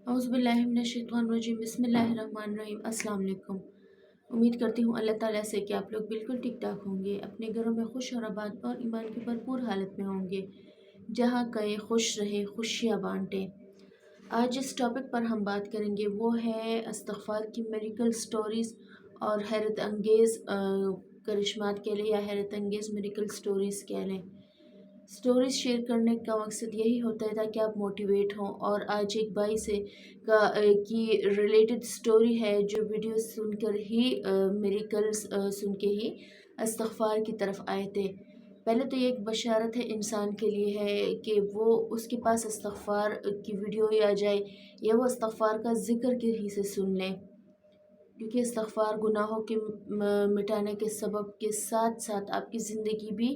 औज़ुबिल्लाहिमिनश्शैतानिर्रजीम बिस्मिल्लाहिर्रहमानिर्रहीम। अस्सलाम वालेकुम। उम्मीद करती हूँ अल्लाह ताला से कि आप लोग बिल्कुल ठीक ठाक होंगे, अपने घरों में खुश और आबाद और ईमान की भरपूर हालत में होंगे। जहाँ गए खुश रहे, खुशियाँ बांटें। आज जिस टॉपिक पर हम बात करेंगे वो है इस्तिग़फ़ार की मिरेकल स्टोरीज़ और हैरत अंगेज़ करिश्मात कह लें या हैरत अंगेज़ मिरेकल स्टोरीज़ कह लें। स्टोरीज शेयर करने का मकसद यही होता है ताकि आप मोटिवेट हों। और आज एक भाई से की रिलेटेड स्टोरी है जो वीडियो सुनकर ही मिरेकल्स सुन के ही इस्तिग़फ़ार की तरफ आए थे। पहले तो ये एक बशारत है इंसान के लिए है कि वो उसके पास इस्तिग़फ़ार की वीडियो ही आ जाए या वो इस्तिग़फ़ार का ज़िक्र के ही से सुन लें, क्योंकि इस्तिग़फ़ार गुनाहों के मिटाने के सबब के साथ साथ आपकी ज़िंदगी भी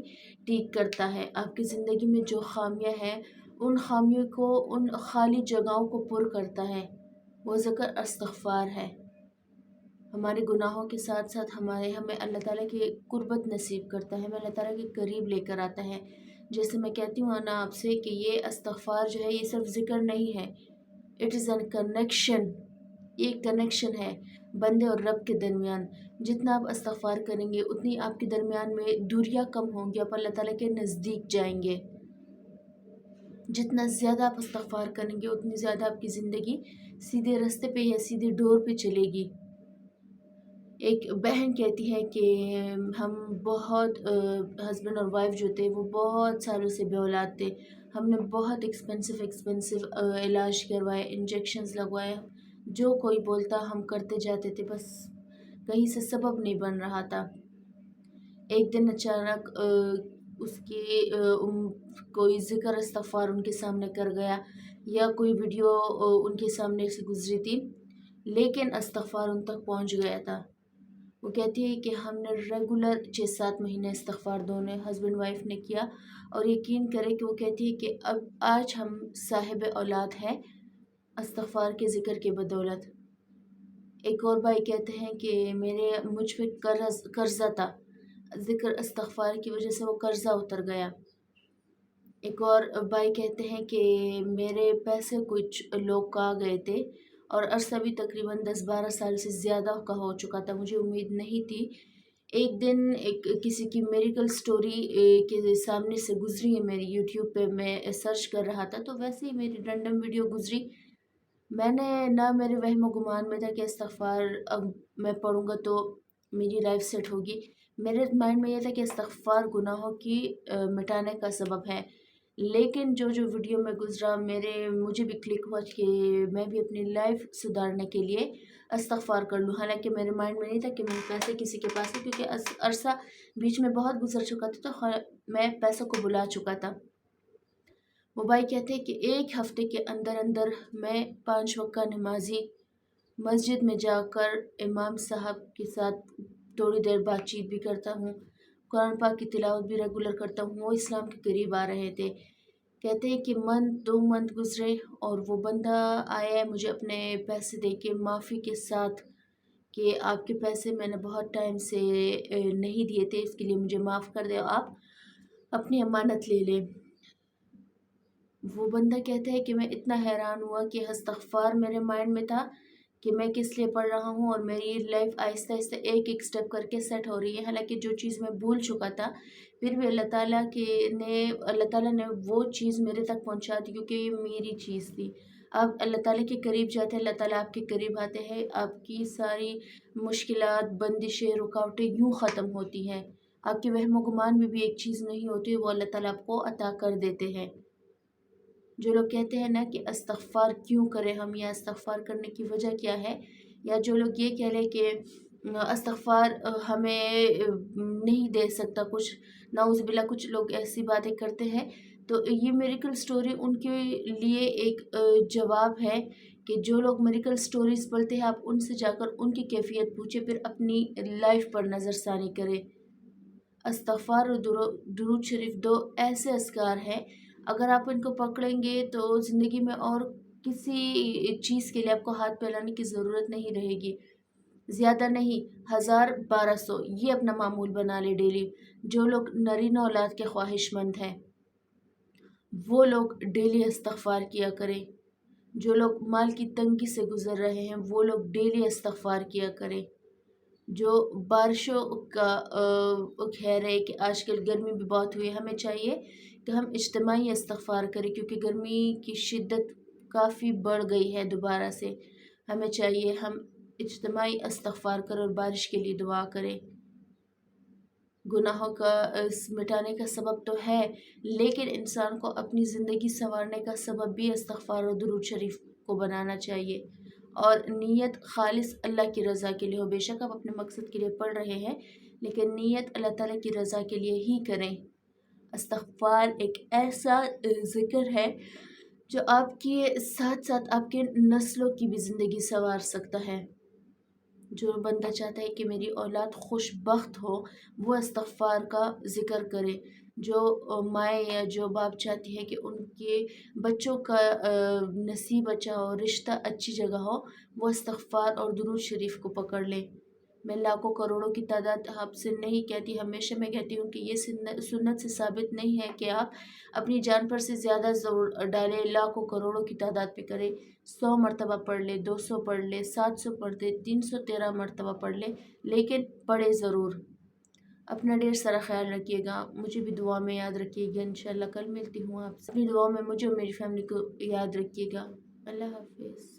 ठीक करता है। आपकी ज़िंदगी में जो ख़ामियाँ हैं उन ख़ामियों को, उन खाली जगहों को पुर करता है। वो ज़िक्र इस्तिग़फ़ार है। हमारे गुनाहों के साथ साथ हमें अल्लाह ताला की कुर्बत नसीब करता है, हमें अल्लाह ताला के करीब लेकर आता है। जैसे मैं कहती हूँ ना आपसे कि ये इस्तिग़फ़ार जो है ये सिर्फ ज़िक्र नहीं है, इट इज़ एन कनेक्शन। ये एक कनेक्शन है बंदे और रब के दरमियान। जितना आप इस्तिग़फ़ार करेंगे उतनी आपके दरमियान में दूरियां कम होंगी, आप अल्लाह ताला के नज़दीक जाएंगे। जितना ज़्यादा आप इस्तिग़फ़ार करेंगे उतनी ज़्यादा आपकी ज़िंदगी सीधे रास्ते पे या सीधे डोर पे चलेगी। एक बहन कहती है कि हम बहुत हस्बैंड और वाइफ जो थे वो बहुत सालों से बेऔलाद थे। हमने बहुत एक्सपेंसिव इलाज करवाए, इंजेक्शंस लगवाए, जो कोई बोलता हम करते जाते थे, बस कहीं से सबब नहीं बन रहा था। एक दिन अचानक कोई ज़िक्र इस्तिग़फ़ार उनके सामने कर गया या कोई वीडियो उनके सामने से गुजरी थी, लेकिन इस्तिग़फ़ार उन तक पहुंच गया था। वो कहती है कि हमने रेगुलर 6-7 महीने इस्तिग़फ़ार दोनों हस्बैंड वाइफ ने किया और यकीन करें कि वो कहती है कि अब आज हम साहिब औलाद हैं इस्तिग़फ़ार के ज़िक्र के बदौलत। एक और भाई कहते हैं कि मुझ पे कर्ज़ा था, ज़िक्र इस्तिग़फ़ार की वजह से वो कर्ज़ा उतर गया। एक और भाई कहते हैं कि मेरे पैसे कुछ लोग खा गए थे और अरसा भी तकरीबन 10-12 साल से ज़्यादा का हो चुका था, मुझे उम्मीद नहीं थी। एक दिन किसी की मिरेकल स्टोरी के सामने से गुजरी है, मेरी यूट्यूब पे मैं सर्च कर रहा था तो वैसे ही मेरी रैंडम वीडियो गुजरी। मैंने ना मेरे वहम गुमान में था कि इस्तिग़फ़ार अब मैं पढ़ूँगा तो मेरी लाइफ सेट होगी। मेरे माइंड में ये था कि इस्तिग़फ़ार गुनाहों की मिटाने का सबब है। लेकिन जो वीडियो में गुज़रा मुझे भी क्लिक हुआ कि मैं भी अपनी लाइफ सुधारने के लिए इस्तिग़फ़ार कर लूँ। हालाँकि मेरे माइंड में नहीं था कि मेरे पैसे किसी के पास है, क्योंकि अरसा बीच में बहुत गुज़र चुका था तो मैं पैसों को बुला चुका था। वो भाई कहते हैं कि 1 हफ़्ते के अंदर अंदर मैं 5 वक़्त का नमाज़ी मस्जिद में जाकर इमाम साहब के साथ थोड़ी देर बातचीत भी करता हूँ, कुरान पाक की तिलावत भी रेगुलर करता हूँ। वो इस्लाम के करीब आ रहे थे। कहते हैं कि मंथ 2 मंथ गुजरे और वो बंदा आया मुझे अपने पैसे दे के माफ़ी के साथ कि आपके पैसे मैंने बहुत टाइम से नहीं दिए थे, इसके लिए मुझे माफ़ कर दे, आप अपनी अमानत ले लें। वो बंदा कहता है कि मैं इतना हैरान हुआ कि इस्तिग़फ़ार मेरे माइंड में था कि मैं किस लिए पढ़ रहा हूँ और मेरी लाइफ आहिस्ता-आहिस्ता एक-एक स्टेप करके सेट हो रही है। हालाँकि जो चीज़ मैं भूल चुका था, फिर भी अल्लाह ताला ने वो चीज़ मेरे तक पहुँचा दी, क्योंकि ये मेरी चीज़ थी। आप अल्लाह ताला के करीब जाते हैं, अल्लाह ताला आपके करीब आते हैं, आपकी सारी मुश्किलात, बंदिशें, रुकावटें यूँ ख़त्म होती हैं। आपके वहम गुमान में भी एक चीज़ नहीं होती, वो अल्लाह ताला आपको अता कर देते हैं। जो लोग कहते हैं ना कि इस्तिग़फ़ार क्यों करें हम, या इस्तिग़फ़ार करने की वजह क्या है, या जो लोग ये कह लें कि इस्तिग़फ़ार हमें नहीं दे सकता कुछ, नाउज़ुबिल्लाह कुछ लोग ऐसी बातें करते हैं, तो ये मिरेकल स्टोरी उनके लिए एक जवाब है कि जो लोग मिरेकल स्टोरीज़ पढ़ते हैं आप उनसे जाकर उनकी कैफ़ियत पूछें, फिर अपनी लाइफ पर नज़रसानी करें। इस्तिग़फ़ार और दुरूद शरीफ 2 ऐसे अज़कार हैं, अगर आप इनको पकड़ेंगे तो ज़िंदगी में और किसी चीज़ के लिए आपको हाथ फैलाने की ज़रूरत नहीं रहेगी। ज़्यादा नहीं, 1000-1200 ये अपना मामूल बना लें डेली। जो लोग नरीना औलाद के ख्वाहिशमंद हैं वो लोग डेली इस्तिग़फ़ार किया करें। جو لوگ مال کی تنگی سے گزر رہے ہیں وہ لوگ ڈیلی استغفار کیا کریں. جو بارشوں کا خیر ہے کہ آج کل گرمی بھی بہت ہوئی ہے، ہمیں چاہیے کہ ہم اجتماعی استغفار کریں کیونکہ گرمی کی شدت کافی بڑھ گئی ہے دوبارہ سے. ہمیں چاہیے ہم اجتماعی استغفار کریں اور بارش کے لیے دعا کریں. گناہوں کا مٹانے کا سبب تو ہے، لیکن انسان کو اپنی زندگی سنوارنے کا سبب بھی استغفار اور درود شریف کو بنانا چاہیے، اور نیت خالص اللہ کی رضا کے لیے ہو. بے شک آپ اپنے مقصد کے لیے پڑھ رہے ہیں، لیکن نیت اللہ تعالیٰ کی رضا کے لیے ہی کریں. استغفار ایک ایسا ذکر ہے جو آپ کے ساتھ ساتھ آپ کے نسلوں کی بھی زندگی سنوار سکتا ہے. جو بندہ چاہتا ہے کہ میری اولاد خوش بخت ہو وہ استغفار کا ذکر کرے. جو مائیں یا جو باپ چاہتی ہے کہ ان کے بچوں کا نصیب اچھا ہو، رشتہ اچھی جگہ ہو، وہ استغفار اور درود شریف کو پکڑ لے. میں لاکھوں کروڑوں کی تعداد آپ سے نہیں کہتی، ہمیشہ میں کہتی ہوں کہ یہ سنت سے ثابت نہیں ہے کہ آپ اپنی جان پر سے زیادہ زور ڈالیں، لاکھوں کروڑوں کی تعداد پہ کریں. 100 مرتبہ پڑھ لے، 200 پڑھ لے، 700 پڑھ لے، 313 مرتبہ پڑھ لے، لیکن پڑھے ضرور. اپنا ڈھیر سارا خیال رکھیے گا، مجھے بھی دعا میں یاد رکھیے گا. انشاءاللہ کل ملتی ہوں آپ سے. اپنی دعا میں مجھے اور میری فیملی کو یاد رکھیے گا. اللہ حافظ.